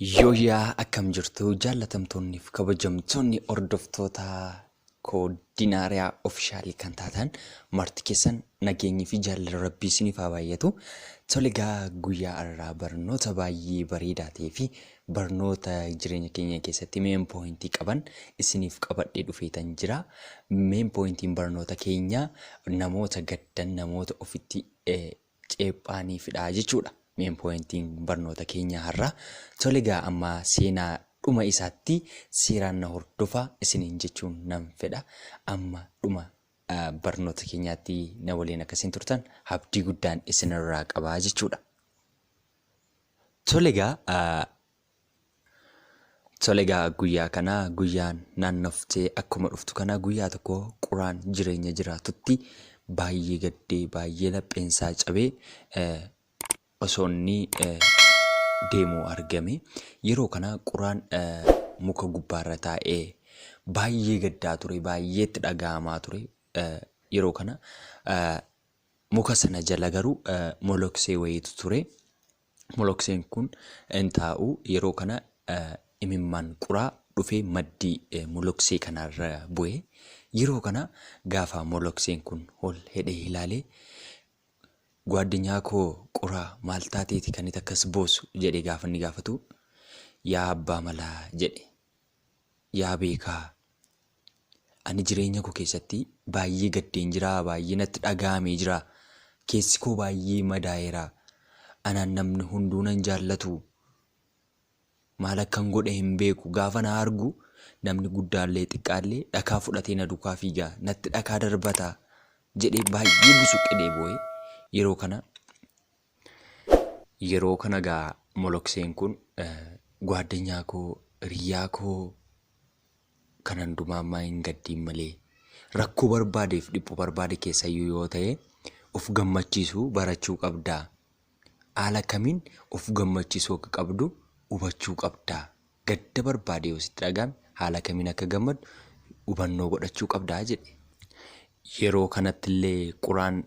Yooyaa akkam jirtu jaallatamtoonni fi kabajamtoonni hordoftoota koodinaariyaa ofishaalii kan taatan marti keessan nageenyi fi jaalala rabbii isiniif haa baay'atu. Tolegaa guyyaa irraa barnoota baay'ee bareedaa ta'ee fi barnoota jireenya keenya keessatti meen poointii qaban isiniif qabadhee dhufeetan jira. Meen poointiin barnoota keenya namoota gaddan namoota ofitti ceephaaniifidha jechuudha. Meen poointiin barnoota keenya har'a tolegaa amma seenaa dhuma isaatti seeraan na hordofaa isiniin jechuun nan fedha. Amma dhuma barnoota keenyaatti na waliin akkasiin turtan abdii guddaan isinirraa qabaa jechuudha. Tolegaa guyyaa kana guyyaan naannoftee akkuma dhuftu kana guyyaa tokko quraan jireenya jiraatutti baay'ee gaddee baay'ee lapheensaa cabee osoonni deemuu argame. Yeroo kana quraan muka gubbaarra taa'ee baay'ee gaddaa ture, baay'eetti dhaga'amaa ture. Yeroo kana muka sana jala garuu moloksee wayiitu ture. Molokseen kun hin taa'u. Yeroo kana imimmaan quraa dhufee maddii moloksee kanarra bu'e. Yeroo kana gaafa molokseen kun ol hedhee ilaalee ጓደኛዬ koo quraa maal taateeti kan itti akkas boosu jedhee gaafa inni gaafatu, yaa abbaa malaa jedhe, yaa beekaa ani jireenya koo keessatti baay'ee gaddeen jira, baay'ee natti dhaga'amee jira, keessi koo baay'ee madaa'eera, anaan namni hunduu nan jaallatu, maal akkan godhe hin beeku, gaafa na argu namni guddaallee xiqqaallee dhakaa fudhatee na duukaa fiigaa, natti dhakaa darbata jedhee baay'ee busuqqee boo'ee. Yeroo kana gaa molokseen kun ጓደኛዬ koo hiriyaa koo kan hundumaa ammaa hin gaddiin malee rakkoo barbaadeef dhiphuu barbaade keessayyuu yoo ta'e of gammachiisuu barachuu qabdaa. Haala kamiin of gammachiisuu akka qabdu hubachuu qabdaa. Gadda barbaade yoo sitti dhagahame haala kamiin akka gammadu hubannoo godhachuu qabdaa jedhe. Yeroo kanattillee quraan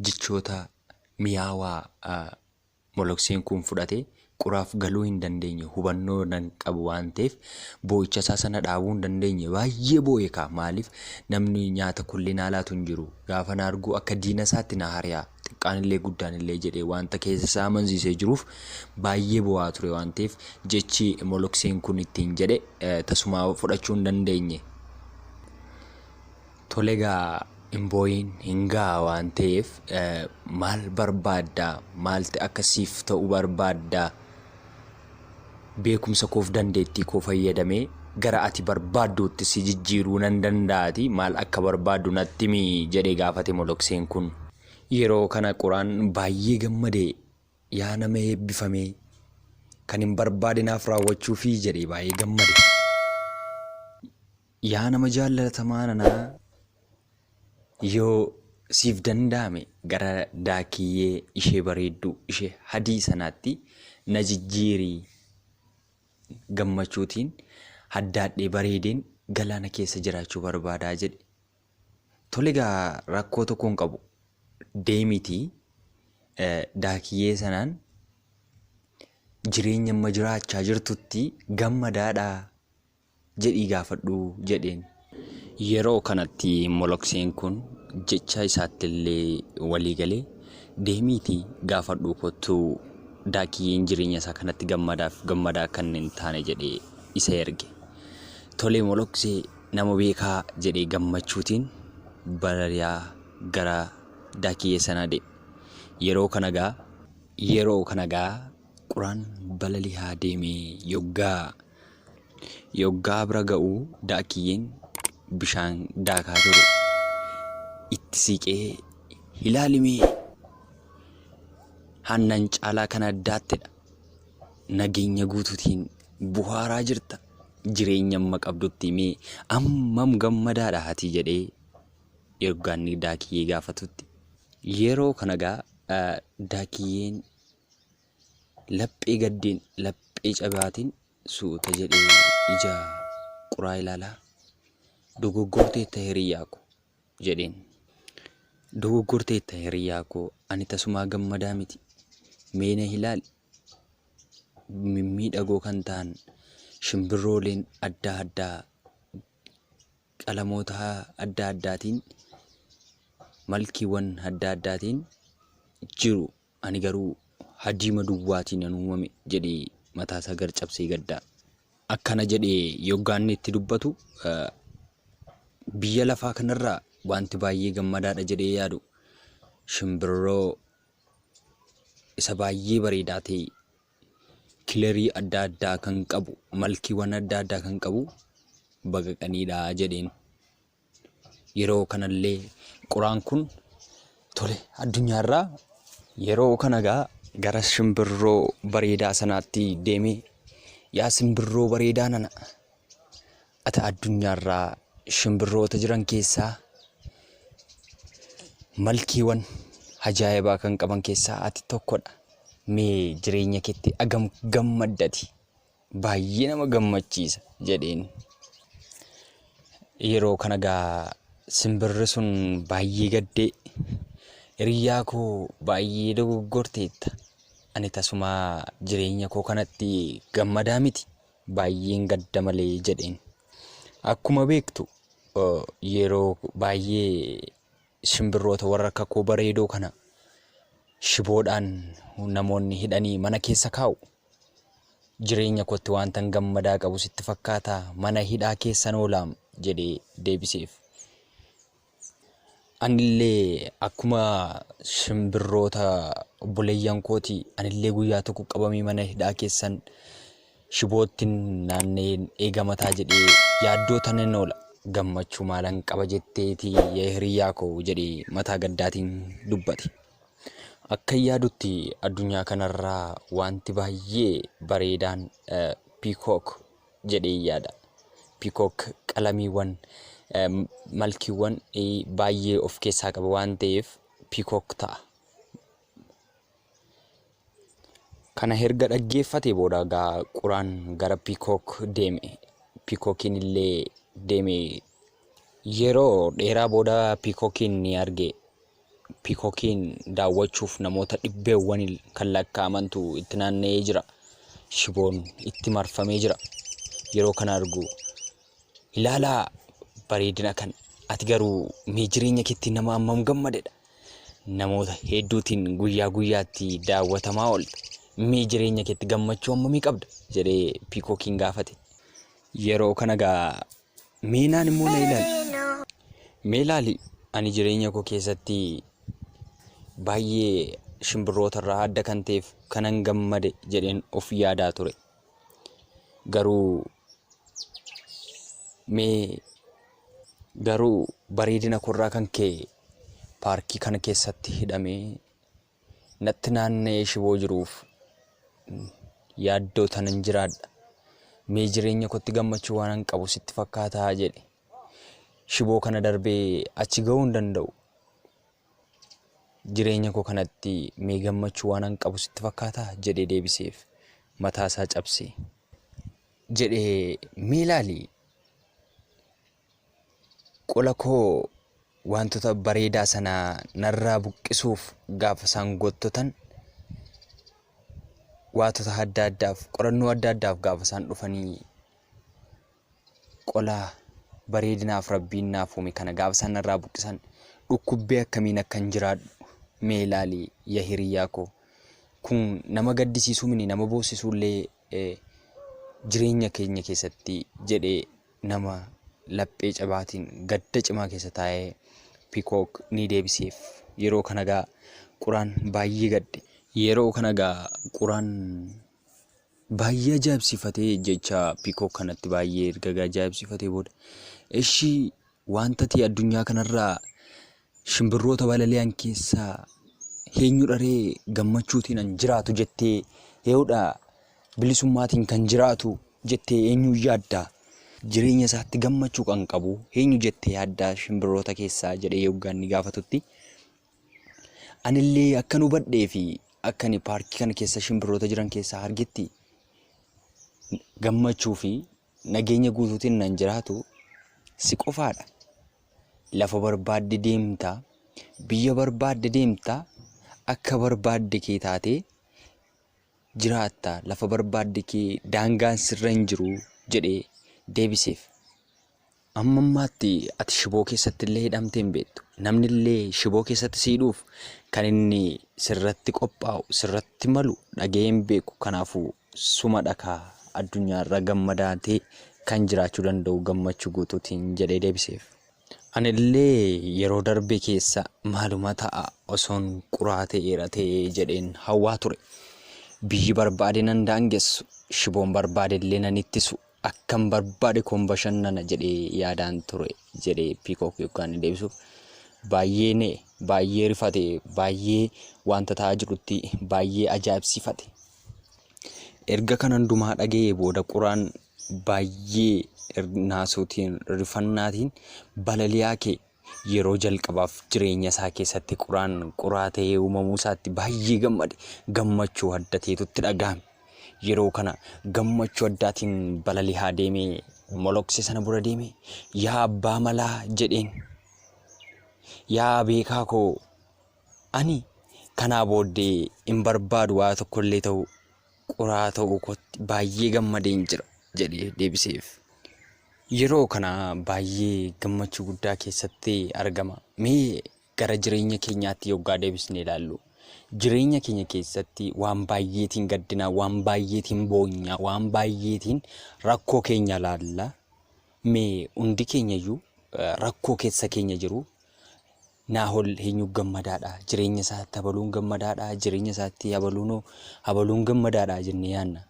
jechoota miyaawaa molokseen kun fudhatee quraaf galuu hin dandeenye, hubannoo nan qabu waan ta'eef boo'icha isaa sana dhaabuu hin dandeenye. Baay'ee boo'e kaa. Maaliif namni nyaata kullee naa laatu hin jiru, gaafa na argu akka diina isaatti na hariyaa, xiqqaanillee guddaanillee jedhee wanta keessa isaa amansiisee jiruuf baay'ee boo'aa ture waan ta'eef jechi molokseen kun ittiin jedhe tasumaa fudhachuu hin dandeenye. Tolegaa hin boo'in hin ga'a waan ta'eef maal barbaaddaa, maalti akkasiif ta'uu barbaaddaa, beekumsa koof dandeettii koo fayyadamee gara ati barbaadduutti si jijjiiruu nan danda'ati, maal akka barbaaddu natti himi jedhee gaafate molokseen kun. Yeroo kana quraan baay'ee gammadee, yaa nama eebbifamee kan hin barbaade naaf raawwachuufi jedhee baay'ee gammade. Yaa nama jaallatamaa nanaa, yoo siif danda'ame gara daakiyyee ishee bareedduu ishee hadii sanaatti na jijjiirii, gammachuutiin haddaadhee bareedeen galaana keessa jiraachuu barbaadaa jedhe. Tolegaa rakkoo tokko hin qabu, deemitii daakiyyee sanaan jireenya amma jiraachaa jirtutti gammadaadhaa jedhii gaafadhu jedheen. Yeroo kanatti molokseen kun jecha isaattillee walii galee deemiitii gaafadhu kottuu daakiyyeen jireenya isaa kanatti gammadaa kan hin taane jedhee isa erge. Tolee moloksee nama beekaa jedhee gammachuutiin balali'aa gara daakiyyee sanaa deeme. Yeroo kana gaa quraan balali'aa deemee yoggaa bira ga'uu daakiyyeen bishaan daakaa ture itti siqee ilaalimee hannan caalaa kan addaattedha, nageenya guutuutiin buhaaraa jirta, jireenya amma qabdutti mee ammam gammadaadha ati jedhee yoggaanni daakiyyee gaafatutti. Yeroo kana gaa daakiyyeen laphee gaddeen laphee cabaatiin suuta jedhee ija quraa ilaalaa, dogoggorteetta hiriyaa koo jedheen. Dogoggorteetta hiriyaa koo, ani tasumaa gammadaa miti, mee na ilaali, mimmiidhagoo kan ta'an shimbirrooleen adda addaa qalamoota adda addaatiin malkiiwwan adda addaatiin jiru. Ani garuu hadiima duwwaatiin an uumame jedhee mataasaa gar cabsee gaddaa. Akkana jedhee yoggaan itti dubbatu biyya lafaa kanarraa wanti baay'ee gammadaadha jedhee yaadu shimbirroo isa baay'ee bareedaa ta'e kilarii adda addaa kan qabu malkiiwwan adda addaa kan qabu baqaqaniidha jedheen. Yeroo kanallee quraan kun tole addunyaarraa yeroo kana gara shimbirroo bareedaa sanaatti deemee yaa shimbirroo bareedaa nana ati addunyaarraa shimbirroota jiran keessaa malkiiwwan ajaa'ibaa kan qaban keessaa ati tokkodha. Mee jireenya keetti agam gammaddati baay'ee nama gammachiisa jedheen. Yeroo kana simbirri sun baay'ee gaddee hiriyaa koo baay'ee dogoggorteetta. Ani tasuma jireenya koo kanatti gammadaa miti baay'een gadda malee jedheen. Akkuma beektu yeroo baay'ee shimbirroota warra akka koo bareedoo kana shiboodhaan namoonni hidhanii mana keessa kaa'u. Jireenya kootti wanta gammadaa qabu sitti fakkaata mana hidhaa keessan oolaam jedhee deebiseef. Anillee akkuma shimbirroota obboleeyyan kooti anillee guyyaa tokko qabamee mana hidhaa keessan shiboottiin naanneen eegamataa jedhee yaaddoo tanan oola. Gammachuu maalan qaba jetteeti yaa hiriyaa koo jedhee mataa gaddaatiin dubbate. Akka yaadutti addunyaa kanarraa wanti baay'ee bareedaan piikook jedhee yaada. Piikook qalamiiwwan malkiiwwan baay'ee of keessaa qaba waan ta'eef piikook ta'a. Kana erga dhaggeeffate booda quraan gara piikook deeme. Piikookiin illee deeme. Yeroo dheeraa booda piikookiin ni arge. Piikookiin daawwachuuf namoota dhibbeewwan kan lakkaa'amantu itti naanna'ee jira. Shiboon itti marfamee jira. Yeroo kana argu ilaalaa bareedina kan ati garuu mee jireenya keetti nama hammam gammadedha. Namoota hedduutiin guyyaa guyyaatti daawwatamaa oolta. Mee jireenya keetti gammachuu hammamii qabda jedhee piikookiin gaafate. Yeroo kana mee naan immoo na ilaali. Mee ilaali ani jireenya koo keessatti baay'ee shimbirroota irraa adda kan ta'eef kanan gammade jedheen of yaadaa ture. Garuu bareedina koorraa kan ka'e paarkii kana keessatti hidhamee natti naanna'ee shiboo jiruuf yaaddoo tanan jiraadha. Mee jireenya kootti gammachuu waan qabu sitti fakkaataa jedhe. Shiboo kana darbee achi ga'uu hin danda'u. Jireenya koo kanatti mee gammachuu waan qabu sitti fakkaataa jedhee deebiseef mataasaa cabsee jedhee mee ilaali. Qola koo wantoota bareedaa sana narraa buqqisuuf gaafa isaan gottotan waantota adda addaaf qorannoo adda addaaf gaafa isaan dhufanii qola bareedinaaf rabbiin naaf uume kana gaafa isaan narraa buqqisan dhukkubbii akkamiin akkan jiraadhu mee ilaali yaa hiriyaa koo. Kun nama gaddisiisuu miti nama boosisuullee jireenya keenya keessatti jedhee nama laphee cabaatiin gadda cimaa keessa taa'ee piikook ni deebiseef. Yeroo kana quraan baay'ee gadde. Yeroo kana quraan baay'ee ajaa'ibsiifatee jecha piikook kanatti baay'ee erga ajaa'ibsiifatee booda ishii wanta ta'e addunyaa kanarraa shimbirroota balali'an keessaa eenyu dharee gammachuutiin an jiraatu jettee eeyyudha bilisummaatiin kan jiraatu jettee eenyu yaaddaa jireenya isaatti gammachuu kan qabu eenyu jettee yaaddaa shimbirroota keessaa jedhee yoggaan ni gaafatutti anillee akkan hubadhee fi akkani paarkii kana keessa shimbirroota jiran keessaa argetti gammachuu fi nageenya guutuutiin nan jiraatu si qofaadha. Lafa barbaadde deemtaa, biyya barbaadde deemtaa, akka barbaadde kee taatee jiraattaa lafa barbaadde kee daangaan sirra hin jiru jedhee deebiseef. Amma ammaatti ati shiboo keessatti illee hidhamtee hin beektu. Namni illee shiboo keessatti siidhuuf kan inni sirratti qophaa'u sirratti malu dhagee hin beeku. Kanaafuu suma dhakaa addunyaarra gammadaatee kan jiraachuu danda'u gammachuu guutuutiin jedhee deebiseef. Ani illee yeroo darbe keessa maaluma ta'a osoon quraa ta'eera ta'ee jedheen hawwaa ture. Biyyi barbaade nan daangessu, shiboon barbaade illee nan ittisu, akkan barbaade koon bashannana jedhee yaadaan ture jedhee Piikook yookaan deebisuuf. Baay'ee rifate, baay'ee wanta ta'aa jirutti baay'ee ajaa'ibsiifate. Erga kan hundumaa dhaga'ee booda quraan baay'ee naasuutiin rifannaatiin balali'aa kee yeroo jalqabaaf jireenya isaa keessatti quraan quraa ta'ee uumamuu isaatti baay'ee gammade. Gammachuu addateetutti dhaga'ame. Yeroo kana gammachuu addaatiin balali'aa deemee moloksee sana bira deemee yaa abbaa malaa jedheen. Yaa beekaa koo ani kanaa booddee hin barbaadu waa tokkollee ta'u quraa ta'uu kootti baay'ee gammadeen jira jedhee deebiseef. Yeroo kana baay'ee gammachuu guddaa keessatti argama. Mee gara jireenya keenyaatti yoggaa deebisnee ilaallu. Jireenya keenya keessatti waan baay'eetiin gaddinaa, waan baay'eetiin boonyaa, waan baay'eetiin rakkoo keenya ilaalla. Mee hundi keenyayyuu rakkoo keessa keenya jiru. Naahol eenyu gammadaadha. Jireenya isaatti habaluun gammadaadha. Jireenya isaatti habaluun gammadaadha jennee yaadna.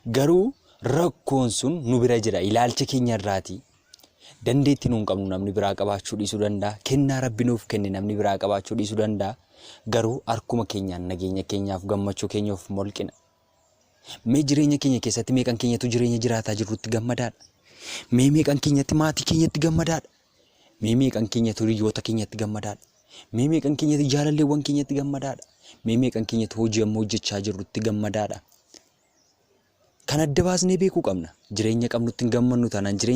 Garuu rakkoon sun nu bira jira. Ilaalcha keenya irraati. Dandeettii nuun qabnu namni biraa qabaachuu dhiisuu danda'a. Kennaa Rabbi nuuf kenne namni biraa qabaachuu dhiisuu danda'a. Garuu harkuma keenyaan nageenya keenyaaf gammachuu keenyaaf molqina. Mee jireenya keenya keessatti meeqan keenyatu jireenya jiraataa jirrutti gammadaadha? Mee meeqan keenyatti maatii keenyatti gammadaadha? Mee meeqan keenyatu hiriyoota keenyatti gammadaadha? Mee meeqan keenyatti jaalalleewwan keenyatti gammadaadha? Mee meeqan keenyatti hojii amma hojjechaa jirrutti gammadaadha? Kan adda baasnee beekuu qabna. Jireenya qabnutti hin gammannu taanaan jireenya